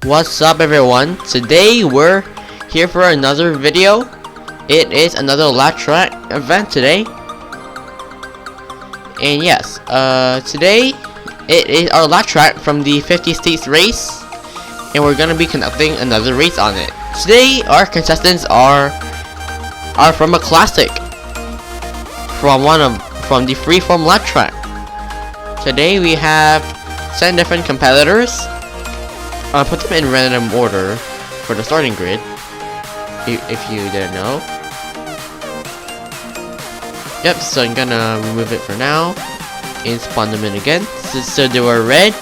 What's up everyone? Today we're here for another video. It is another lap track event today. And yes, today it is our lap track from the 50 states race. And we're gonna be conducting another race on it. Today our contestants are from a classic. From the freeform lap track. Today we have 10 different competitors. I'll put them in random order for the starting grid, if you didn't know. Yep, so I'm gonna remove it for now and spawn them in again. So they were red,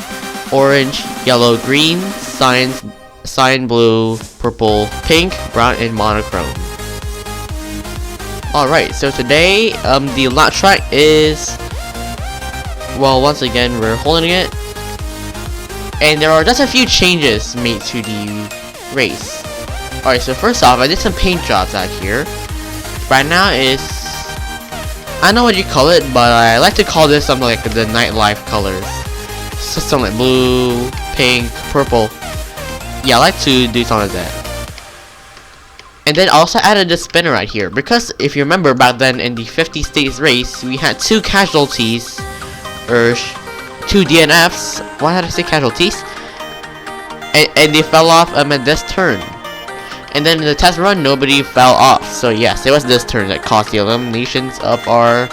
orange, yellow, green, cyan, blue, purple, pink, brown, and monochrome. Alright, so today the lap track is, well, once again we're holding it. And there are just a few changes made to the race. Alright, so first off, I did some paint jobs out here. Right now is, I don't know what you call it, but I like to call this something like the nightlife colors. So something like blue, pink, purple. Yeah, I like to do something like that. And then also added the spinner right here, because if you remember back then in the 50 states race, we had 2 casualties, or 2 DNFs. Why did I say casualties? And they fell off at this turn. And then in the test run, nobody fell off. So yes, it was this turn that caused the eliminations of our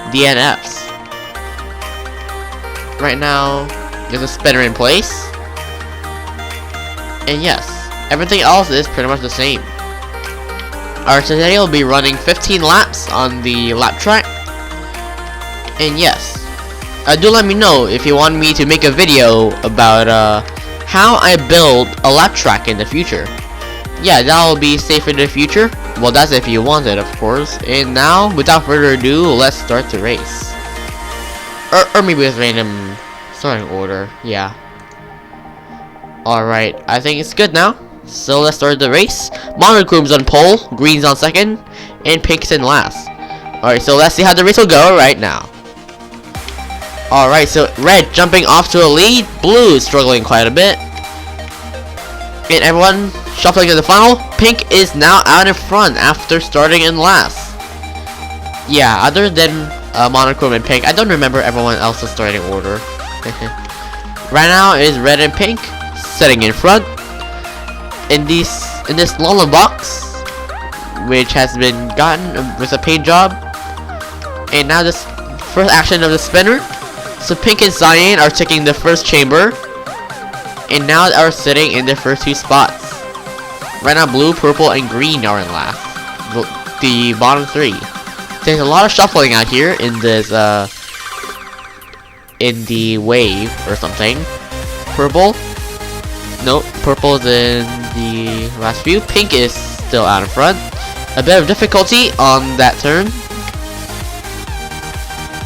DNFs. Right now, there's a spinner in place. And yes, everything else is pretty much the same. Alright, today I'll be running 15 laps on the lap track. And yes, do let me know if you want me to make a video about how I build a lap track in the future. Yeah, that will be safe in the future. Well, that's if you want it, of course. And now, without further ado, let's start the race. Or maybe with random starting order. Yeah. Alright, I think it's good now. So let's start the race. Monochrome's on pole, green's on second, and pink's in last. Alright, so let's see how the race will go right now. Alright, so red jumping off to a lead, blue is struggling quite a bit. And everyone shuffling to the final. Pink is now out in front after starting in last. Yeah, other than monochrome and pink, I don't remember everyone else's starting order. Right now is red and pink sitting in front. In this slalom box, which has been gotten with a paint job. And now this first action of the spinner. So pink and cyan are taking the first chamber, and now they are sitting in the first 2 spots. Right now blue, purple, and green are in last. The bottom 3. There's a lot of shuffling out here in this in the wave or something. Purple, nope, purple's in the last few. Pink is still out in front. A bit of difficulty on that turn.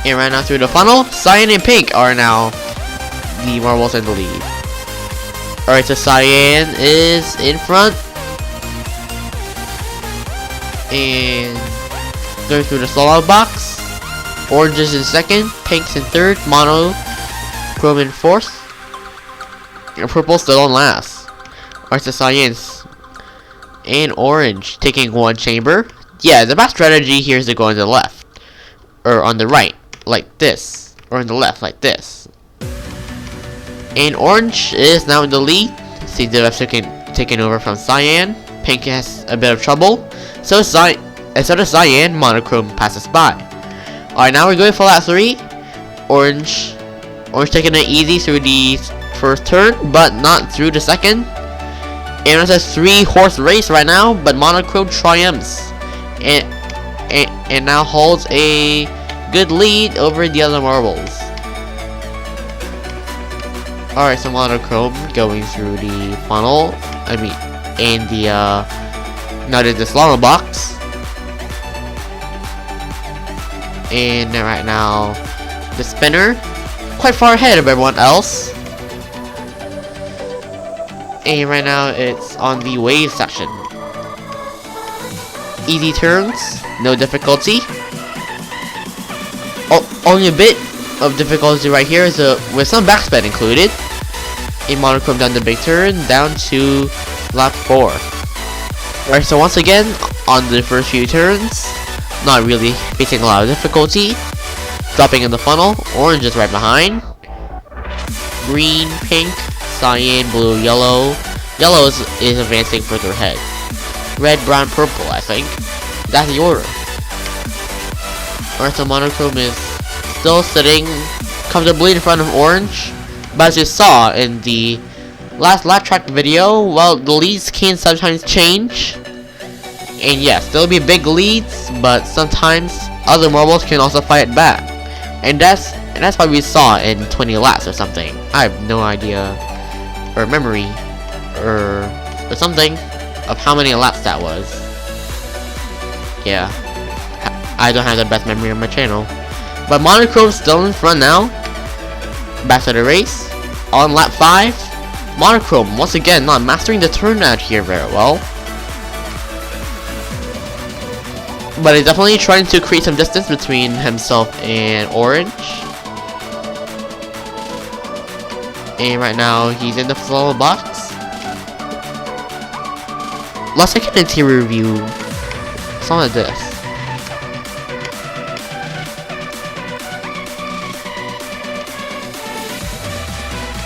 And right now through the funnel, cyan and pink are now the marbles in the lead. Alright, so cyan is in front. And going through the slalom box. Orange is in second, pink's in third, monochrome in fourth. And purple's still on last. Alright, so cyan's and orange taking 1 chamber. Yeah, the best strategy here is to go on the left. Or on the right, like this. Or on the left, like this. And orange is now in the lead. Seems to have taken over from cyan. Pink has a bit of trouble. So does cyan, monochrome passes by. Alright, now we're going for lap 3. Orange taking it easy through the first turn, but not through the second. And it's a 3-horse race right now, but monochrome triumphs. And now holds a good lead over the other marbles. Alright, so monochrome going through the funnel. And the now there's the slalom box. And right now the spinner quite far ahead of everyone else. And right now it's on the wave section. Easy turns, no difficulty. Only a bit of difficulty right here is with some backspin included. in Monochrome down the big turn, down to lap 4. Alright, so once again, on the first few turns, not really facing a lot of difficulty. Dropping in the funnel, orange is right behind. Green, pink, cyan, blue, yellow. Yellow is advancing further ahead. Red, brown, purple, I think. That's the order. Alright, so Monochrome is still sitting comfortably in front of orange. But as you saw in the last lap track video, well, the leads can sometimes change. And yes, there'll be big leads, but sometimes other marbles can also fight back. And that's what we saw in 20 laps or something. I have no idea, or memory, or something, of how many laps that was. Yeah, I don't have the best memory on my channel. But Monochrome's still in front now. Back to the race. On lap 5, Monochrome once again not mastering the turn out here very well. But he's definitely trying to create some distance between himself and orange. And right now he's in the flow box. Let's take an interior review. Something like this.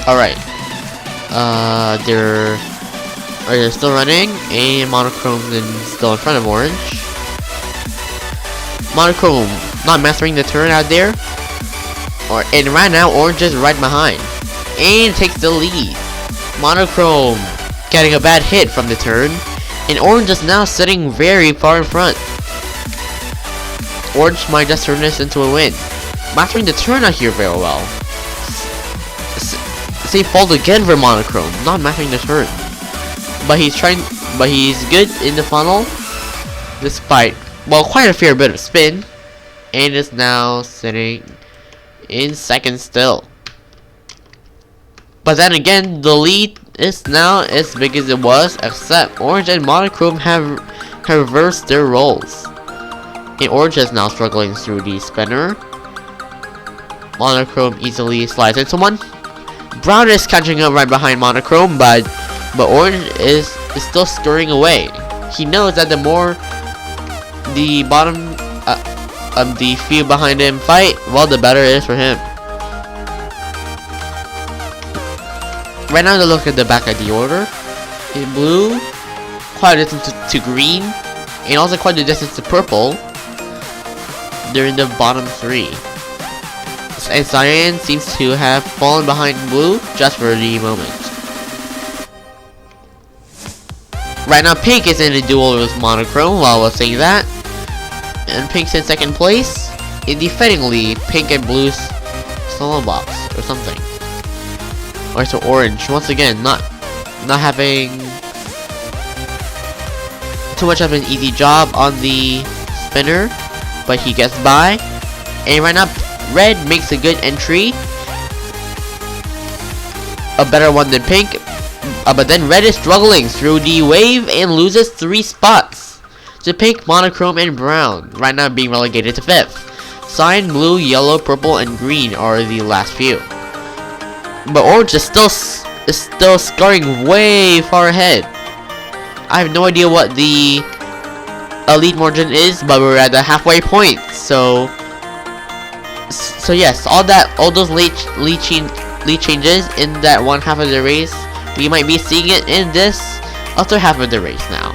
Alright. They're still running, and Monochrome is still in front of orange. Monochrome not mastering the turn out there. And right now orange is right behind. And takes the lead. Monochrome getting a bad hit from the turn. And orange is now sitting very far in front. Orange might just turn this into a win. Mastering the turn out here very well. Same fault again for Monochrome, not mastering the turn. But he's good in the funnel. Despite, well, quite a fair bit of spin. And is now sitting in second still. But then again, the lead is now as big as it was, except orange and Monochrome have reversed their roles. And orange is now struggling through the spinner. Monochrome easily slides into one. Brown is catching up right behind Monochrome, but orange is still scurrying away. He knows that the more the bottom the few behind him fight, well, the better it is for him. Right now, to look at the back of the order, in blue, quite a distance to green, and also quite a distance to purple. They're in the bottom 3. And Cyan seems to have fallen behind blue just for the moment. Right now, pink is in a duel with Monochrome while I was saying that. And pink's in second place. And defendingly, pink and blue's solo box or something. Alright, so orange once again not having too much of an easy job on the spinner, but he gets by. And right now, red makes a good entry, a better one than pink, but then red is struggling through the wave and loses 3 spots to pink, Monochrome, and brown, right now being relegated to 5th. Cyan, blue, yellow, purple, and green are the last few. But orange is still scoring way far ahead. I have no idea what the lead margin is, but we're at the halfway point. So yes, all those lead changes in that one half of the race, we might be seeing it in this other half of the race now.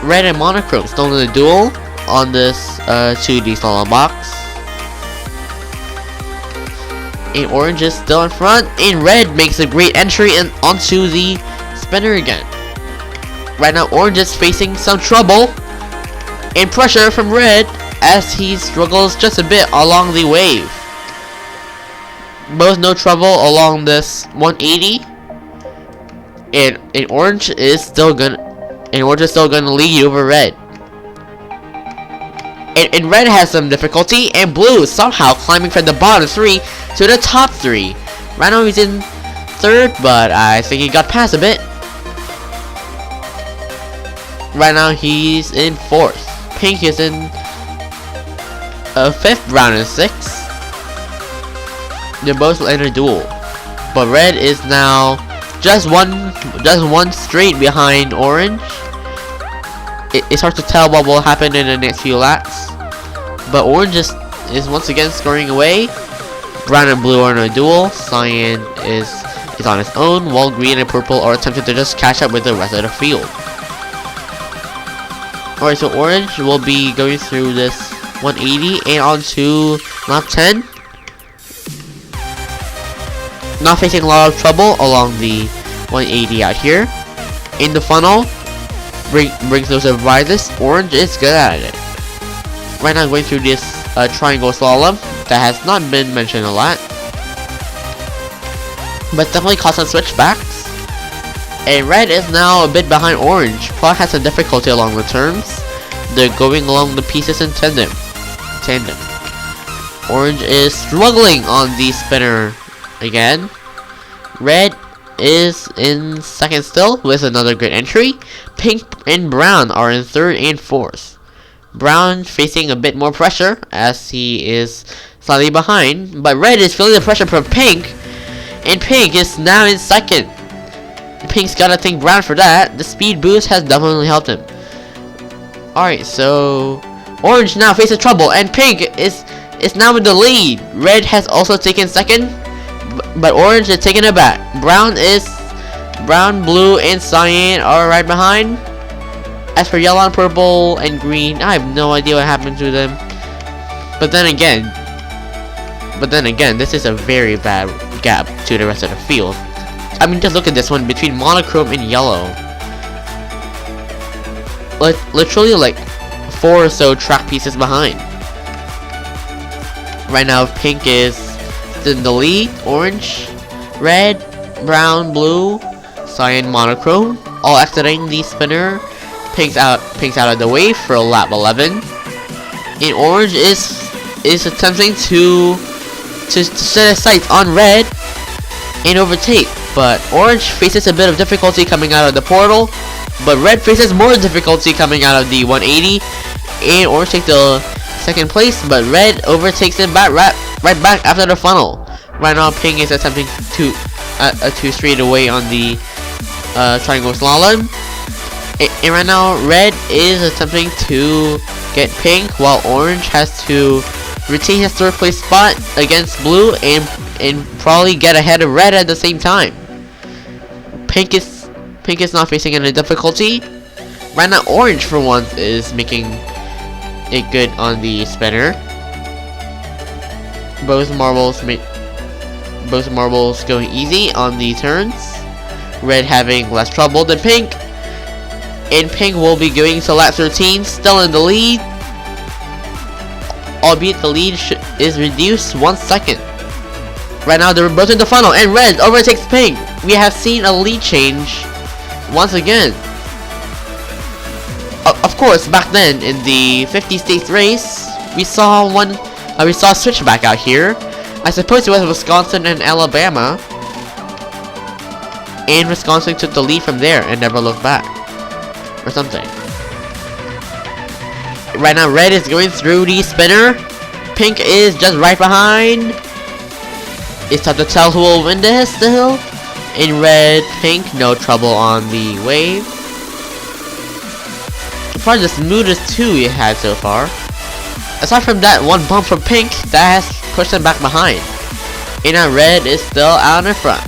Red and Monochrome still in the duel on this 2D slalom box. And orange is still in front, and red makes a great entry onto the spinner again. Right now, orange is facing some trouble and pressure from red as he struggles just a bit along the wave. Both no trouble along this 180, and orange is still gonna lead over red. And red has some difficulty, and blue is somehow climbing from the bottom 3 to the top 3. Right now he's in 3rd, but I think he got past a bit. Right now he's in 4th. Pink is in 5th, brown is 6th. They're both in a duel. but red is now just one straight behind orange. It's hard to tell what will happen in the next few laps, but orange is once again scoring away. Brown and blue are in a duel. Cyan is on its own, while green and purple are attempting to just catch up with the rest of the field. Alright, so orange will be going through this 180 and on to lap 10. Not facing a lot of trouble along the 180 out here. In the funnel, brings no surprises. Orange is good at it. Right now going through this triangle slalom that has not been mentioned a lot, but definitely caused some switchbacks. And red is now a bit behind orange. Probably has some difficulty along the turns. They're going along the pieces in tandem. Orange is struggling on the spinner again. Red is in second still with another good entry. Pink and brown are in third and fourth. Brown facing a bit more pressure as he is slightly behind, but red is feeling the pressure from pink, and pink is now in second. Pink's gotta thank brown for that. The speed boost has definitely helped him. Alright, so orange now faces trouble, and pink is now in the lead. Red has also taken second, but orange is taking it back. Brown, blue, and cyan are right behind. As for yellow and purple and green, I have no idea what happened to them. But then again, this is a very bad gap to the rest of the field. I mean, just look at this one between monochrome and yellow. Literally like 4 or so track pieces behind. Right now, pink is in the lead. Orange, red, brown, blue, cyan, monochrome, all exiting the spinner. Pink's out of the way for lap 11. And orange is attempting to set his sights on red and overtake, but orange faces a bit of difficulty coming out of the portal, but red faces more difficulty coming out of the 180, and orange takes the second place, but red overtakes him right back after the funnel. Right now, pink is attempting to a 2 straight away on the triangle slalom. And right now, red is attempting to get pink, while orange has to retain his third place spot against blue and probably get ahead of red at the same time. Pink is not facing any difficulty. Right now, orange for once is making it good on the spinner. Both marbles going easy on the turns. Red having less trouble than pink. And pink will be going to lap 13, still in the lead. Albeit the lead is reduced 1 second. Right now they're both in the funnel, and red overtakes pink. We have seen a lead change once again. Of course, back then in the 50 states race, we saw a switchback out here. I suppose it was Wisconsin and Alabama. And Wisconsin took the lead from there and never looked back. Or something. Right now, red is going through the spinner. Pink is just right behind. It's tough to tell who will win this still. In red, pink, no trouble on the wave. Probably the smoothest 2 we had so far. Aside from that one bump from pink, that has pushed him back behind. And now red is still out in front.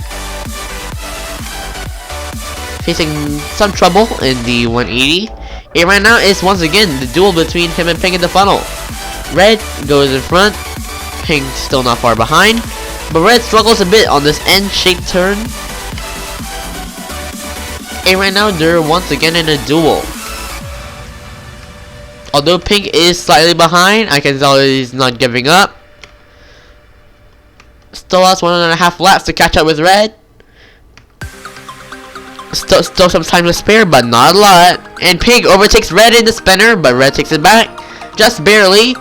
Facing some trouble in the 180. And right now is once again the duel between him and pink in the funnel. Red goes in front, pink still not far behind, but red struggles a bit on this N-shaped turn. And right now they're once again in a duel. Although pink is slightly behind, I can tell he's not giving up. Still has 1.5 laps to catch up with red. Still some time to spare, but not a lot. And pink overtakes red in the spinner, but red takes it back just barely.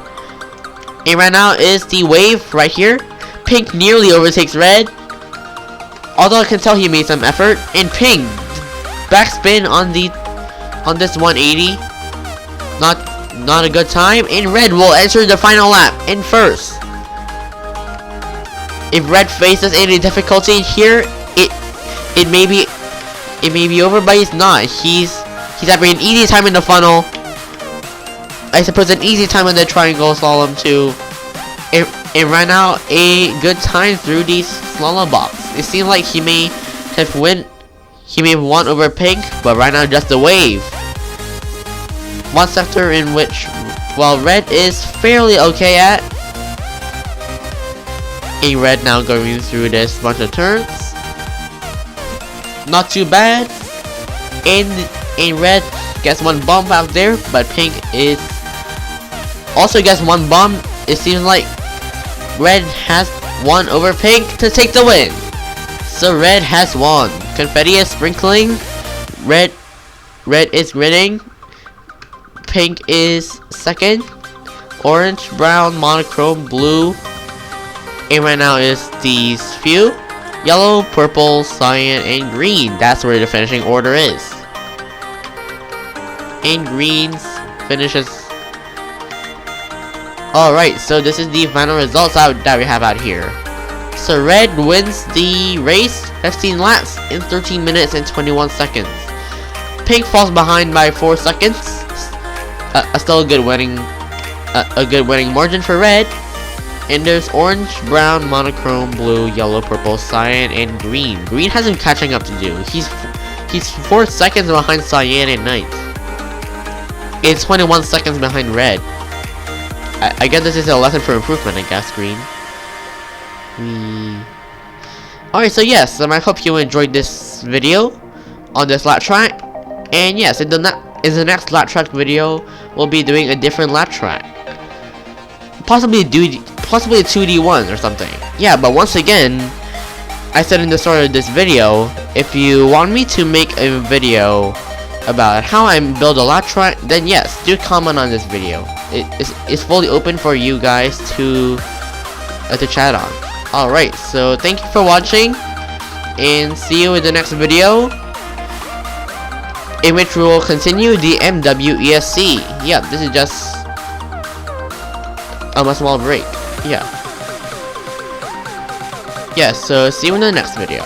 And right now is the wave right here. Pink nearly overtakes red, although I can tell he made some effort. And pink backspin on this 180, not a good time. And red will enter the final lap in first. if red faces any difficulty here, it may be over, but he's not. He's having an easy time in the funnel. I suppose an easy time in the triangle slalom too. It ran out a good time through these slalom blocks. It seems like he may have won over pink, but right now just a wave. One sector in which, well, red is fairly okay at. A red now going through this bunch of turns. Not too bad. And red gets one bump out there, but pink is also gets one bump. It seems like red has won over pink to take the win. So red has won. Confetti is sprinkling. Red is grinning. Pink is second. Orange, brown, monochrome, blue. And right now is these few. Yellow, purple, cyan, and green. That's where the finishing order is. And greens finishes. Alright, so this is the final results that we have out here. So red wins the race 15 laps in 13 minutes and 21 seconds. Pink falls behind by 4 seconds. Still a good winning margin for red. And there's orange, brown, monochrome, blue, yellow, purple, cyan, and green. Green has some catching up to do. He's 4 seconds behind cyan and night. It's 21 seconds behind red. I guess this is a lesson for improvement, I guess, green. Alright, so yes, I hope you enjoyed this video on this lap track. And yes, in the next lap track video, we'll be doing a different lap track. Possibly a 2D one or something. Yeah, but once again, I said in the start of this video, if you want me to make a video about how I build a lap track, then yes, do comment on this video. It's fully open for you guys to chat on. Alright, so thank you for watching, and see you in the next video, in which we will continue the MWESC. Yeah, this is just a small break. Yeah, so see you in the next video.